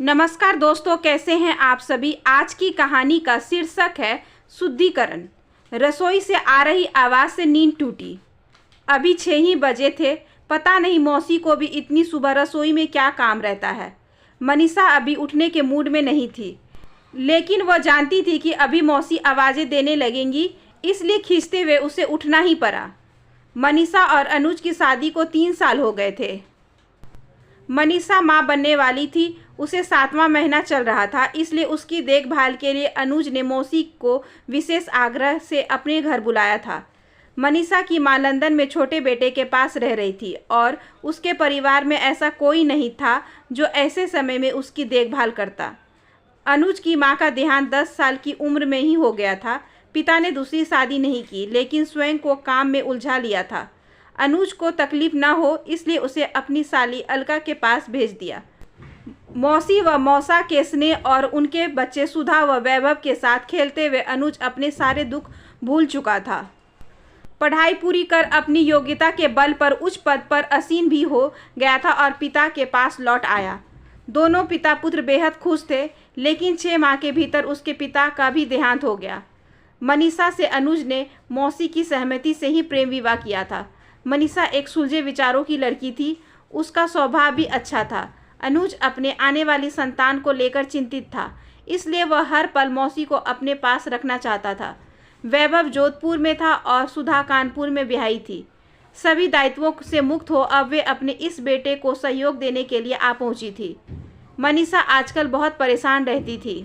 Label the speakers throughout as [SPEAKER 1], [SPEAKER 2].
[SPEAKER 1] नमस्कार दोस्तों, कैसे हैं आप सभी। आज की कहानी का शीर्षक है शुद्धिकरण। रसोई से आ रही आवाज़ से नींद टूटी। अभी 6 ही बजे थे। पता नहीं मौसी को भी इतनी सुबह रसोई में क्या काम रहता है। मनीषा अभी उठने के मूड में नहीं थी, लेकिन वह जानती थी कि अभी मौसी आवाज़ें देने लगेंगी, इसलिए खींचते हुए उसे उठना ही पड़ा। मनीषा और अनुज की शादी को 3 साल हो गए थे। मनीषा माँ बनने वाली थी। उसे 7वां महीना चल रहा था, इसलिए उसकी देखभाल के लिए अनुज ने मौसी को विशेष आग्रह से अपने घर बुलाया था। मनीषा की माँ लंदन में छोटे बेटे के पास रह रही थी और उसके परिवार में ऐसा कोई नहीं था जो ऐसे समय में उसकी देखभाल करता। अनुज की माँ का देहांत 10 साल की उम्र में ही हो गया था। पिता ने दूसरी शादी नहीं की, लेकिन स्वयं को काम में उलझा लिया था। अनुज को तकलीफ न हो, इसलिए उसे अपनी साली अलका के पास भेज दिया। मौसी व मौसा के स्नेह और उनके बच्चे सुधा व वैभव के साथ खेलते हुए अनुज अपने सारे दुख भूल चुका था। पढ़ाई पूरी कर अपनी योग्यता के बल पर उच्च पद पर आसीन भी हो गया था और पिता के पास लौट आया। दोनों पिता पुत्र बेहद खुश थे, लेकिन 6 माह के भीतर उसके पिता का भी देहांत हो गया। मनीषा से अनुज ने मौसी की सहमति से ही प्रेम विवाह किया था। मनीषा एक सुलझे विचारों की लड़की थी। उसका स्वभाव भी अच्छा था। अनुज अपने आने वाली संतान को लेकर चिंतित था, इसलिए वह हर पल मौसी को अपने पास रखना चाहता था। वैभव जोधपुर में था और सुधा कानपुर में ब्याही थी। सभी दायित्वों से मुक्त हो अब वे अपने इस बेटे को सहयोग देने के लिए आ पहुंची थी। मनीषा आजकल बहुत परेशान रहती थी।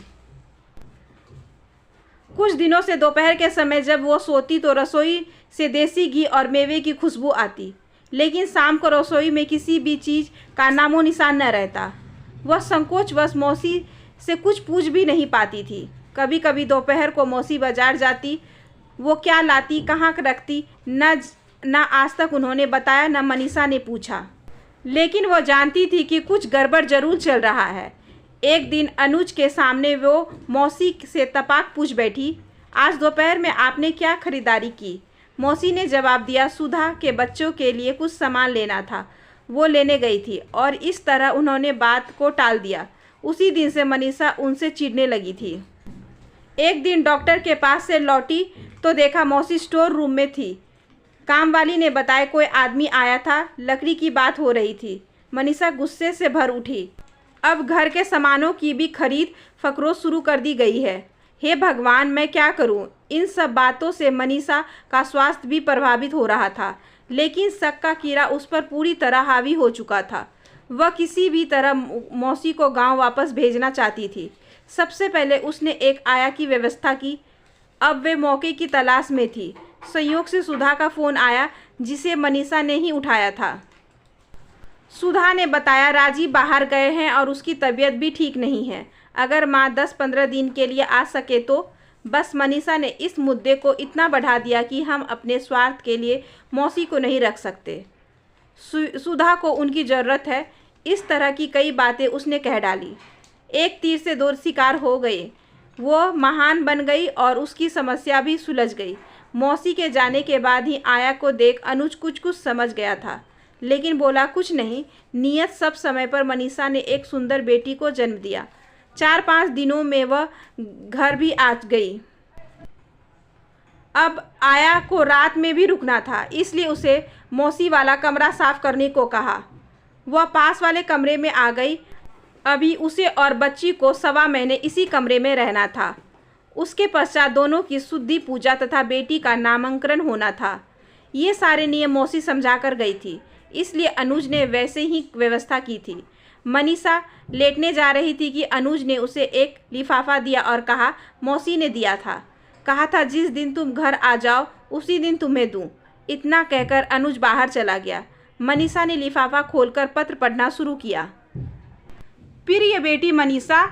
[SPEAKER 1] कुछ दिनों से दोपहर के समय जब वो सोती तो रसोई से देसी घी और मेवे की खुशबू आती, लेकिन शाम को रसोई में किसी भी चीज़ का नामो निशान न रहता। वह संकोचवश मौसी से कुछ पूछ भी नहीं पाती थी। कभी कभी दोपहर को मौसी बाजार जाती, वो क्या लाती, कहाँ रखती, न आज तक उन्होंने बताया, न मनीषा ने पूछा। लेकिन वह जानती थी कि कुछ गड़बड़ जरूर चल रहा है। एक दिन अनुज के सामने वो मौसी से तपाक पूछ बैठी, आज दोपहर में आपने क्या खरीदारी की। मौसी ने जवाब दिया, सुधा के बच्चों के लिए कुछ सामान लेना था, वो लेने गई थी। और इस तरह उन्होंने बात को टाल दिया। उसी दिन से मनीषा उनसे चिढ़ने लगी थी। एक दिन डॉक्टर के पास से लौटी तो देखा मौसी स्टोर रूम में थी। कामवाली ने बताया कोई आदमी आया था, लकड़ी की बात हो रही थी। मनीषा गुस्से से भर उठी। अब घर के सामानों की भी खरीद फरोख्त शुरू कर दी गई है। हे भगवान, मैं क्या करूं। इन सब बातों से मनीषा का स्वास्थ्य भी प्रभावित हो रहा था, लेकिन शक का कीड़ा उस पर पूरी तरह हावी हो चुका था। वह किसी भी तरह मौसी को गांव वापस भेजना चाहती थी। सबसे पहले उसने एक आया की व्यवस्था की। अब वे मौके की तलाश में थी। संयोग से सुधा का फ़ोन आया, जिसे मनीषा ने ही उठाया था। सुधा ने बताया राजीव बाहर गए हैं और उसकी तबीयत भी ठीक नहीं है। अगर माँ 10-15 दिन के लिए आ सके तो। बस मनीषा ने इस मुद्दे को इतना बढ़ा दिया कि हम अपने स्वार्थ के लिए मौसी को नहीं रख सकते। सुधा को उनकी ज़रूरत है। इस तरह की कई बातें उसने कह डाली। एक तीर से 2 शिकार हो गए। वो महान बन गई और उसकी समस्या भी सुलझ गई। मौसी के जाने के बाद ही आया को देख अनुज कुछ समझ गया था, लेकिन बोला कुछ नहीं। नियत सब समय पर मनीषा ने एक सुंदर बेटी को जन्म दिया। 4-5 दिनों में वह घर भी आ गई। अब आया को रात में भी रुकना था, इसलिए उसे मौसी वाला कमरा साफ करने को कहा। वह पास वाले कमरे में आ गई। अभी उसे और बच्ची को 1.25 महीने इसी कमरे में रहना था। उसके पश्चात दोनों की शुद्धि पूजा तथा बेटी का नामकरण होना था। ये सारे नियम मौसी समझा कर गई थी, इसलिए अनुज ने वैसे ही व्यवस्था की थी। मनीषा लेटने जा रही थी कि अनुज ने उसे एक लिफाफा दिया और कहा, मौसी ने दिया था, कहा था जिस दिन तुम घर आ जाओ उसी दिन तुम्हें दूं। इतना कहकर अनुज बाहर चला गया। मनीषा ने लिफाफा खोलकर पत्र पढ़ना शुरू किया। प्रिय बेटी मनीषा,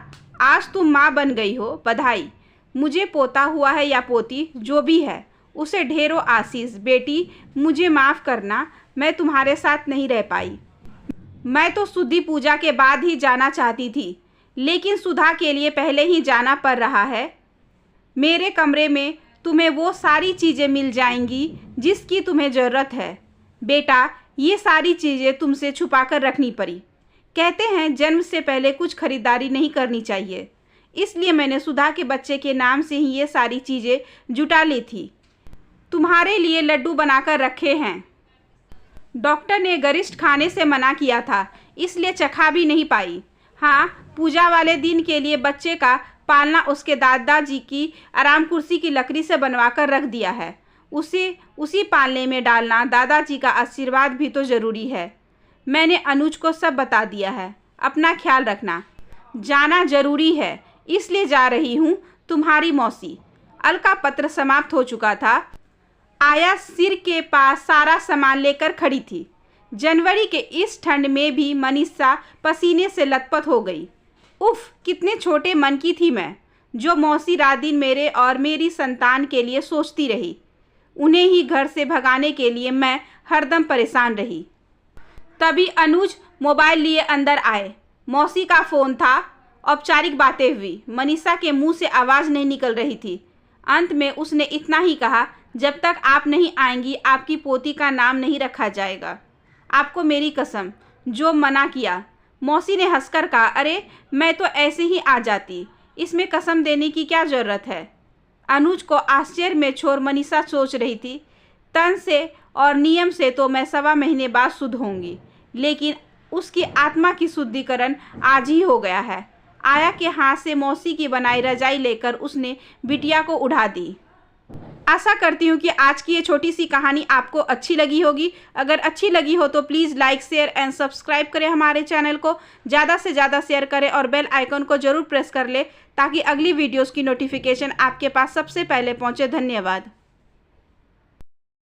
[SPEAKER 1] आज तुम माँ बन गई हो, बधाई। मुझे पोता हुआ है या पोती, जो भी है उसे ढेरों आशीष। बेटी मुझे माफ़ करना, मैं तुम्हारे साथ नहीं रह पाई। मैं तो शुद्धि पूजा के बाद ही जाना चाहती थी, लेकिन सुधा के लिए पहले ही जाना पड़ रहा है। मेरे कमरे में तुम्हें वो सारी चीज़ें मिल जाएंगी जिसकी तुम्हें ज़रूरत है। बेटा, ये सारी चीज़ें तुमसे छुपा कर रखनी पड़ी, कहते हैं जन्म से पहले कुछ खरीदारी नहीं करनी चाहिए, इसलिए मैंने सुधा के बच्चे के नाम से ही ये सारी चीज़ें जुटा ली थी। तुम्हारे लिए लड्डू बनाकर रखे हैं। डॉक्टर ने गरिष्ठ खाने से मना किया था, इसलिए चखा भी नहीं पाई। हाँ, पूजा वाले दिन के लिए बच्चे का पालना उसके दादाजी की आराम कुर्सी की लकड़ी से बनवाकर रख दिया है। उसी पालने में डालना दादाजी का आशीर्वाद भी तो ज़रूरी है। मैंने अनुज को सब बता दिया है। अपना ख्याल रखना। जाना ज़रूरी है, इसलिए जा रही हूँ। तुम्हारी मौसी। अलका पत्र समाप्त हो चुका था। आया सिर के पास सारा सामान लेकर खड़ी थी। जनवरी के इस ठंड में भी मनीषा पसीने से लथपथ हो गई। उफ, कितने छोटे मन की थी मैं, जो मौसी रात दिन मेरे और मेरी संतान के लिए सोचती रही। उन्हें ही घर से भगाने के लिए मैं हरदम परेशान रही। तभी अनुज मोबाइल लिए अंदर आए। मौसी का फ़ोन था। औपचारिक बातें हुई। मनीषा के मुंह से आवाज़ नहीं निकल रही थी। अंत में उसने इतना ही कहा, जब तक आप नहीं आएंगी आपकी पोती का नाम नहीं रखा जाएगा। आपको मेरी कसम। जो मना किया। मौसी ने हंसकर कहा, अरे मैं तो ऐसे ही आ जाती, इसमें कसम देने की क्या ज़रूरत है। अनुज को आश्चर्य में छोड़ मनीषा सोच रही थी, तन से और नियम से तो मैं 1.25 महीने बाद शुद्ध होंगी, लेकिन उसकी आत्मा की शुद्धिकरण आज ही हो गया है। आया के हाथ से मौसी की बनाई रजाई लेकर उसने बिटिया को उड़ा दी। आशा करती हूँ कि आज की ये छोटी सी कहानी आपको अच्छी लगी होगी। अगर अच्छी लगी हो तो please like, share and subscribe करें हमारे चैनल को। ज़्यादा से ज़्यादा शेयर करें और बेल आइकन को ज़रूर प्रेस कर लें ताकि अगली वीडियोज़ की नोटिफिकेशन आपके पास सबसे पहले पहुँचे। धन्यवाद।